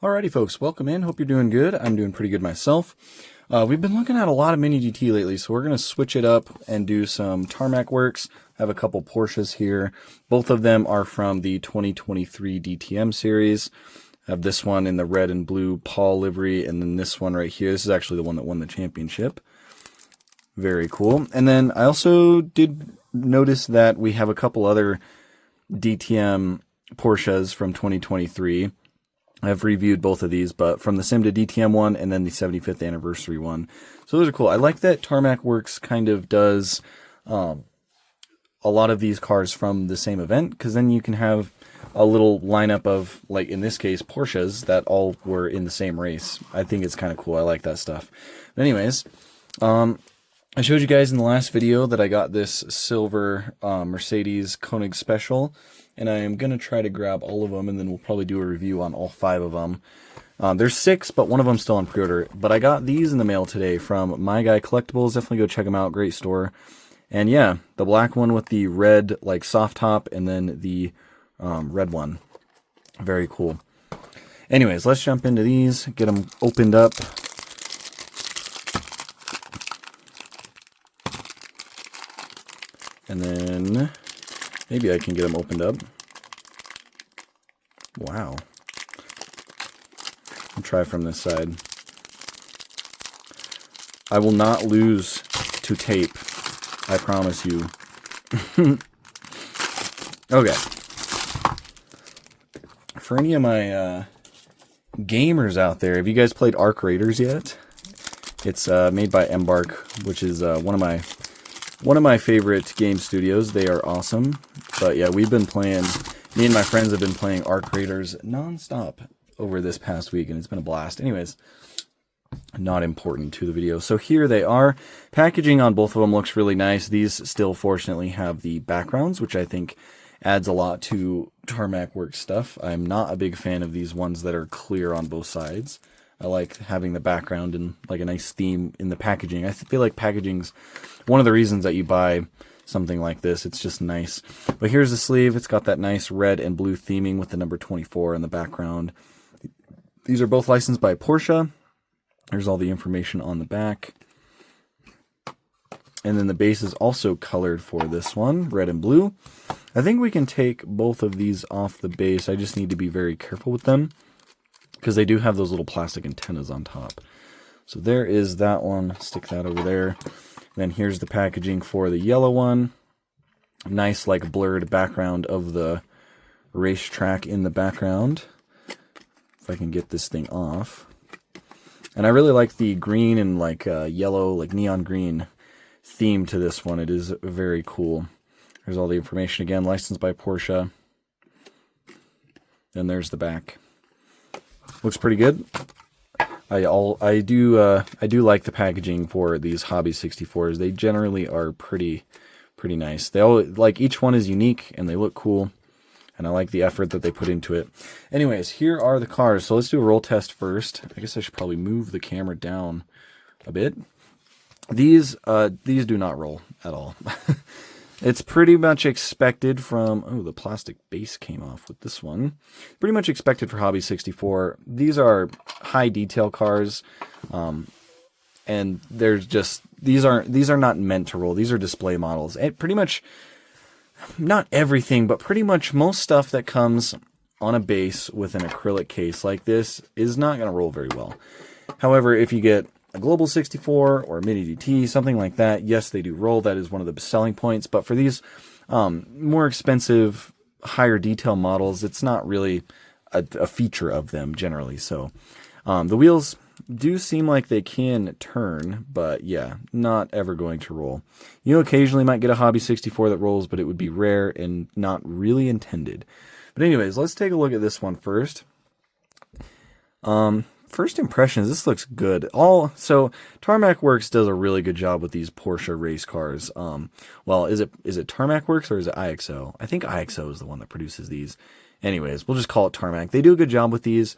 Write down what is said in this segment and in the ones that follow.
Alrighty, folks, welcome in. Hope you're doing good. I'm doing pretty good myself. We've been looking at a lot of Mini GT lately, so we're going to switch it up and do some Tarmac works. I have a couple Porsches here. Both of them are from the 2023 DTM series. I have this one in the red and blue Paul livery, and then this one right here. This is actually the one that won the championship. Very cool. And then I also did notice that we have a couple other DTM Porsches from 2023. I've reviewed both of these, but from the Sim to DTM one and then the 75th anniversary one. So those are cool. I like that Tarmac Works kind of does a lot of these cars from the same event, because then you can have a little lineup of, like in this case, Porsches that all were in the same race. I think it's kind of cool. I like that stuff. But anyways, I showed you guys in the last video that I got this silver Mercedes Koenig Special, and I am going to try to grab all of them, and then we'll probably do a review on all 5 of them. There's 6, but one of them's still on pre-order. But I got these in the mail today from My Guy Collectibles. Definitely go check them out. Great store. And yeah, the black one with the red like soft top, and then the red one. Very cool. Anyways, let's jump into these, get them opened up. And then maybe I can get them opened up. Wow. I'll try from this side. I will not lose to tape. I promise you. Okay. For any of my gamers out there, have you guys played Arc Raiders yet? It's made by Embark, which is one of my favorite game studios. They are awesome. But yeah, we've been playing, me and my friends have been playing Arc Raiders non-stop over this past week, and it's been a blast. Anyways, not important to the video. So here they are. Packaging on both of them looks really nice. These still fortunately have the backgrounds, which I think adds a lot to Tarmac Works stuff. I'm not a big fan of these ones that are clear on both sides. I like having the background and like a nice theme in the packaging. I feel like packaging's one of the reasons that you buy something like this. It's just nice. But here's the sleeve. It's got that nice red and blue theming with the number 24 in the background. These are both licensed by Porsche. There's all the information on the back. And then the base is also colored for this one, red and blue. I think we can take both of these off the base. I just need to be very careful with them, because they do have those little plastic antennas on top. So there is that one. Stick that over there. Then here's the packaging for the yellow one. Nice like blurred background of the racetrack in the background. If I can get this thing off. And I really like the green and like yellow, like neon green theme to this one. It is very cool. There's all the information again, licensed by Porsche. And there's the back. Looks pretty good. I do like the packaging for these Hobby 64s. They generally are pretty nice. They all, like, each one is unique and they look cool, and I like the effort that they put into it. Anyways, here are the cars. So let's do a roll test first. I guess I should probably move the camera down a bit. These do not roll at all. It's pretty much expected from... Oh, the plastic base came off with this one. Pretty much expected for Hobby 64. These are high detail cars, and there's just... These are not meant to roll. These are display models. And pretty much, not everything, but pretty much most stuff that comes on a base with an acrylic case like this is not going to roll very well. However, if you get a Global 64 or a Mini GT, something like that, yes, they do roll. That is one of the selling points. But for these more expensive, higher detail models, it's not really a feature of them generally. So the wheels do seem like they can turn, but yeah, not ever going to roll. You occasionally might get a Hobby 64 that rolls, but it would be rare and not really intended. But anyways, let's take a look at this one first. First impressions, this looks good. So Tarmac Works does a really good job with these Porsche race cars. Well, is it Tarmac Works or is it IXO? I think IXO is the one that produces these. Anyways, we'll just call it Tarmac. They do a good job with these.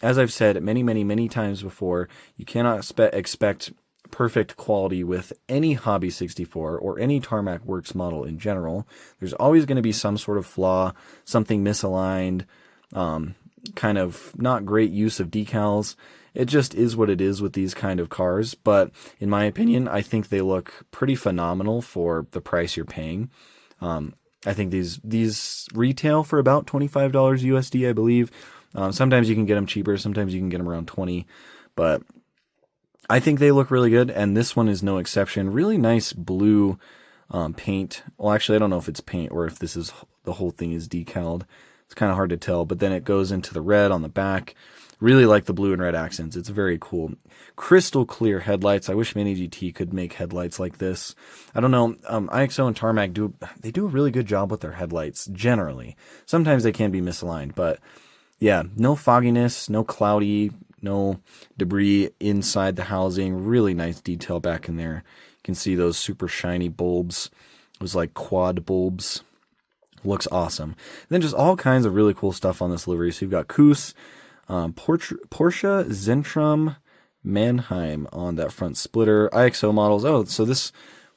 As I've said many times before, you cannot expect perfect quality with any Hobby 64 or any Tarmac Works model in general. There's always going to be some sort of flaw, something misaligned, kind kind of not great use of decals. It just is what it is with these kind of cars. But in my opinion, I think they look pretty phenomenal for the price you're paying. I think these retail for about $25 USD, I believe. Sometimes you can get them cheaper. Sometimes you can get them around 20. But I think they look really good, and this one is no exception. Really nice blue paint. Well, actually, I don't know if it's paint or if this is the whole thing is decaled. It's kind of hard to tell, but then it goes into the red on the back. Really like the blue and red accents. It's very cool. Crystal clear headlights. I wish Mini GT could make headlights like this. I don't know. IXO and Tarmac do a really good job with their headlights, generally. Sometimes they can be misaligned, but yeah, no fogginess, no cloudy, no debris inside the housing. Really nice detail back in there. You can see those super shiny bulbs. Those like quad bulbs. Looks awesome. And then just all kinds of really cool stuff on this livery. So you've got Koos, Porsche Zentrum Mannheim on that front splitter. IXO models. Oh, so this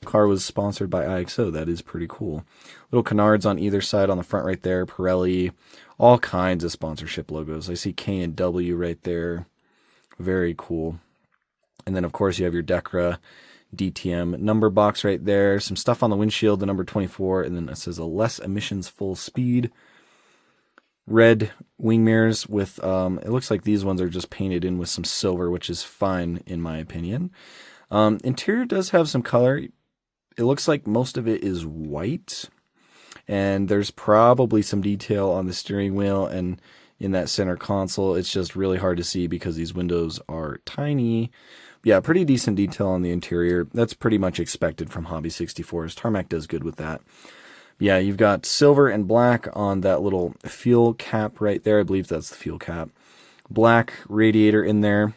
car was sponsored by IXO. That is pretty cool. Little canards on either side on the front right there. Pirelli. All kinds of sponsorship logos. I see K and W right there. Very cool. And then, of course, you have your Decra DTM number box right there. Some stuff on the windshield, the number 24. And then it says a less emissions full speed. Red wing mirrors with, it looks like these ones are just painted in with some silver, which is fine in my opinion. Interior does have some color. It looks like most of it is white. And there's probably some detail on the steering wheel and in that center console. It's just really hard to see because these windows are tiny. Yeah, pretty decent detail on the interior. That's pretty much expected from Hobby 64s. Tarmac does good with that. Yeah, you've got silver and black on that little fuel cap right there. I believe that's the fuel cap. Black radiator in there.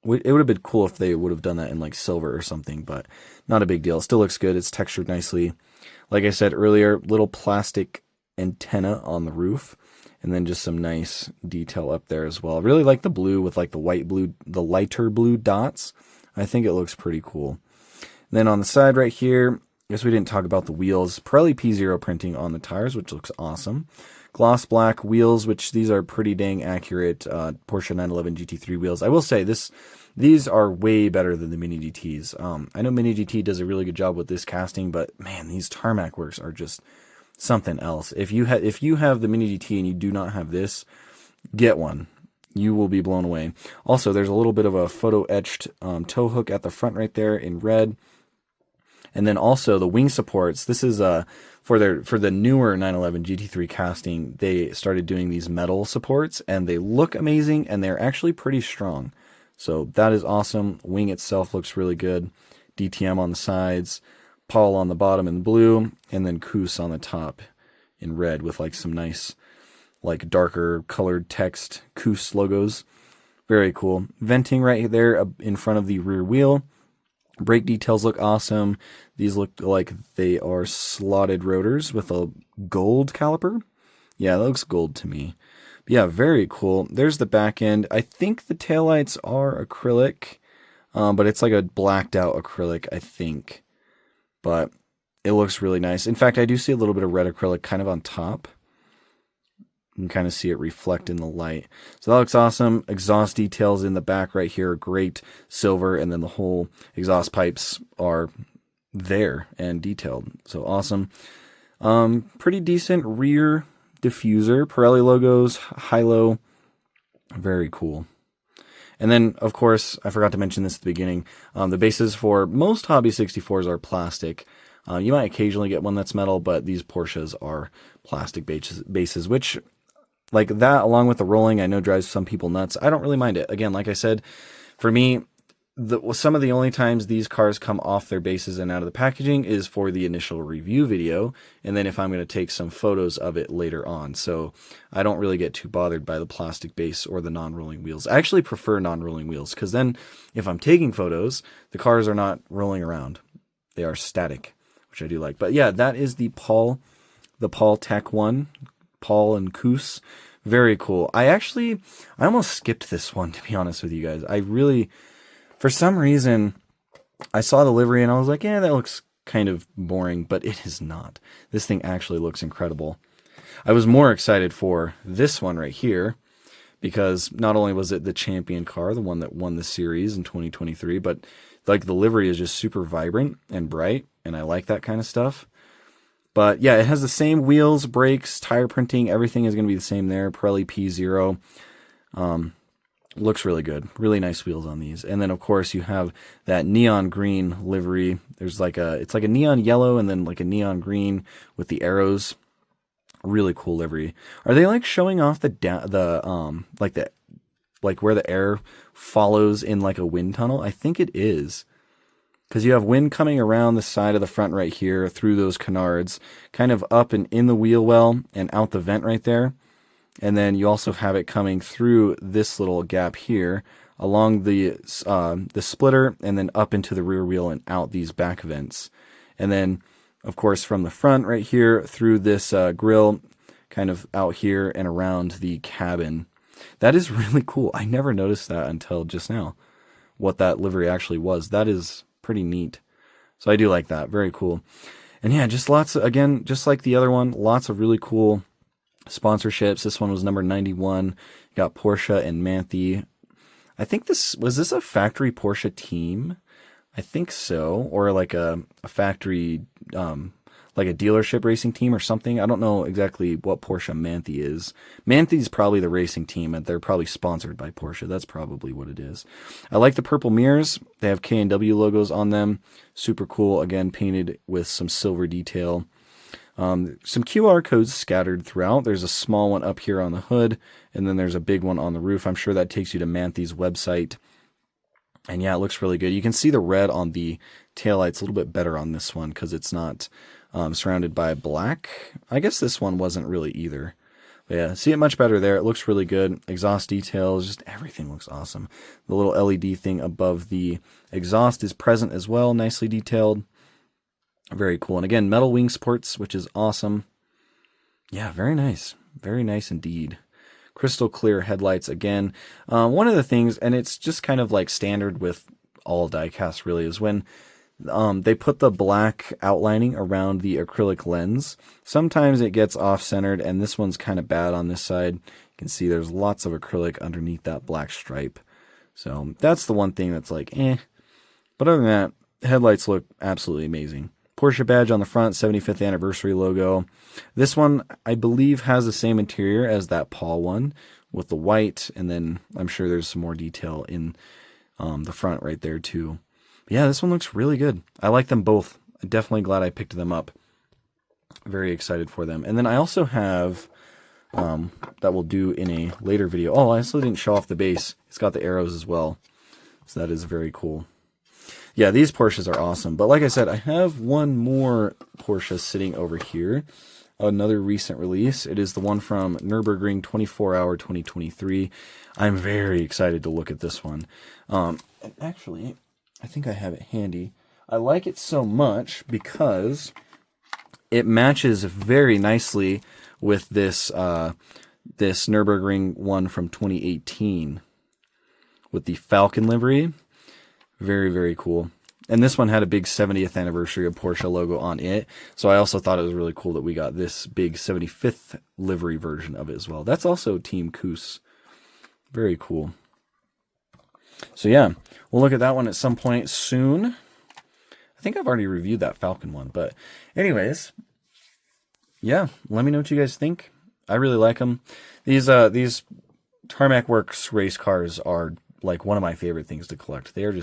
It would have been cool if they would have done that in like silver or something, but not a big deal. It still looks good. It's textured nicely. Like I said earlier, little plastic antenna on the roof, and then just some nice detail up there as well. I really like the blue with like the white blue, the lighter blue dots. I think it looks pretty cool. And then on the side right here, I guess we didn't talk about the wheels. Pirelli P0 printing on the tires, which looks awesome. Gloss black wheels, which these are pretty dang accurate Porsche 911 GT3 wheels. I will say these are way better than the Mini GTs. I know Mini GT does a really good job with this casting, but man, these Tarmac works are just something else. If you have the Mini GT and you do not have this, get one. You will be blown away. Also, there's a little bit of a photo etched tow hook at the front right there in red. And then also the wing supports. This is for the newer 911 GT3 casting. They started doing these metal supports, and they look amazing, and they're actually pretty strong. So that is awesome. Wing itself looks really good. DTM on the sides, Paul on the bottom in blue, and then Koos on the top in red with like some nice, like darker colored text Koos logos. Very cool. Venting right there in front of the rear wheel. Brake details look awesome. These look like they are slotted rotors with a gold caliper. Yeah, that looks gold to me. But yeah, very cool. There's the back end. I think the taillights are acrylic, but it's like a blacked out acrylic, I think. But it looks really nice. In fact, I do see a little bit of red acrylic kind of on top. You can kind of see it reflect in the light. So that looks awesome. Exhaust details in the back right here are great. Silver, and then the whole exhaust pipes are there and detailed. So awesome. Pretty decent rear diffuser. Pirelli logos, high-low. Very cool. And then, of course, I forgot to mention this at the beginning. The bases for most Hobby 64s are plastic. You might occasionally get one that's metal, but these Porsches are plastic bases, which, like that, along with the rolling, I know drives some people nuts. I don't really mind it. Again, like I said, for me, some of the only times these cars come off their bases and out of the packaging is for the initial review video, and then if I'm going to take some photos of it later on. So I don't really get too bothered by the plastic base or the non-rolling wheels. I actually prefer non-rolling wheels, because then if I'm taking photos, the cars are not rolling around. They are static, which I do like. But yeah, that is the Paul Tech one. Paul and Koos. Very cool. I almost skipped this one, to be honest with you guys. For some reason, I saw the livery and I was like, yeah, that looks kind of boring, but it is not. This thing actually looks incredible. I was more excited for this one right here. because not only was it the champion car, the one that won the series in 2023, but like the livery is just super vibrant and bright, and I like that kind of stuff. But yeah, it has the same wheels, brakes, tire printing, everything is going to be the same there. Pirelli P0. Looks really good. Really nice wheels on these. And then of course you have that neon green livery. There's like it's like a neon yellow and then like a neon green with the arrows. Really cool livery. Are they like showing off like where the air follows in like a wind tunnel? I think it is. Because you have wind coming around the side of the front right here through those canards, kind of up and in the wheel well and out the vent right there. And then you also have it coming through this little gap here along the splitter and then up into the rear wheel and out these back vents. And then, of course, from the front right here through this grill, kind of out here and around the cabin. That is really cool. I never noticed that until just now, what that livery actually was. That is pretty neat. So I do like that. Very cool. And yeah, just lots of, again, just like the other one, lots of really cool sponsorships. This one was number 91. You got Porsche and Manthe. I think this was a factory Porsche team. I think so, or like a factory, like a dealership racing team or something. I don't know exactly what Porsche Manthe is. Manthe's probably the racing team, and they're probably sponsored by Porsche. That's probably what it is. I like the purple mirrors. They have K&W logos on them. Super cool. Again, painted with some silver detail. Some QR codes scattered throughout. There's a small one up here on the hood, and then there's a big one on the roof. I'm sure that takes you to Manthe's website. And yeah, it looks really good. You can see the red on the taillights a little bit better on this one because it's not surrounded by black. I guess this one wasn't really either. But yeah, see it much better there. It looks really good. Exhaust details, just everything looks awesome. The little LED thing above the exhaust is present as well, nicely detailed. Very cool. And again, metal wing supports, which is awesome. Yeah, very nice. Very nice indeed. Crystal clear headlights again. One of the things, and it's just kind of like standard with all diecast really, is when they put the black outlining around the acrylic lens. Sometimes it gets off-centered, and this one's kind of bad on this side. You can see there's lots of acrylic underneath that black stripe. So that's the one thing that's like, eh. But other than that, the headlights look absolutely amazing. Porsche badge on the front, 75th anniversary logo. This one, I believe, has the same interior as that Paul one with the white, and then I'm sure there's some more detail in the front right there too. But yeah, this one looks really good. I like them both. I'm definitely glad I picked them up. Very excited for them. And then I also have, that we'll do in a later video. Oh, I also didn't show off the base. It's got the arrows as well. So that is very cool. Yeah, these Porsches are awesome. But like I said, I have one more Porsche sitting over here. Another recent release. It is the one from Nürburgring 24-hour 2023. I'm very excited to look at this one. And actually, I think I have it handy. I like it so much because it matches very nicely with this this Nürburgring one from 2018 with the Falcon livery. Very, very cool. And this one had a big 70th anniversary of Porsche logo on it. So I also thought it was really cool that we got this big 75th livery version of it as well. That's also Team Koos. Very cool. So yeah, we'll look at that one at some point soon. I think I've already reviewed that Falcon one. But anyways, yeah, let me know what you guys think. I really like them. These Tarmac Works race cars are like one of my favorite things to collect. They're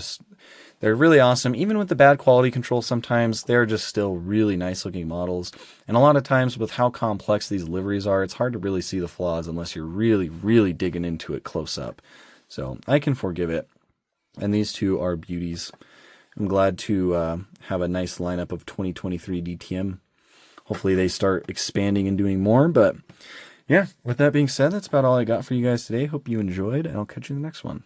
really awesome. Even with the bad quality control sometimes, they're just still really nice looking models. And a lot of times with how complex these liveries are, it's hard to really see the flaws unless you're really, really digging into it close up. So I can forgive it. And these two are beauties. I'm glad to have a nice lineup of 2023 DTM. Hopefully they start expanding and doing more. But yeah, with that being said, that's about all I got for you guys today. Hope you enjoyed, and I'll catch you in the next one.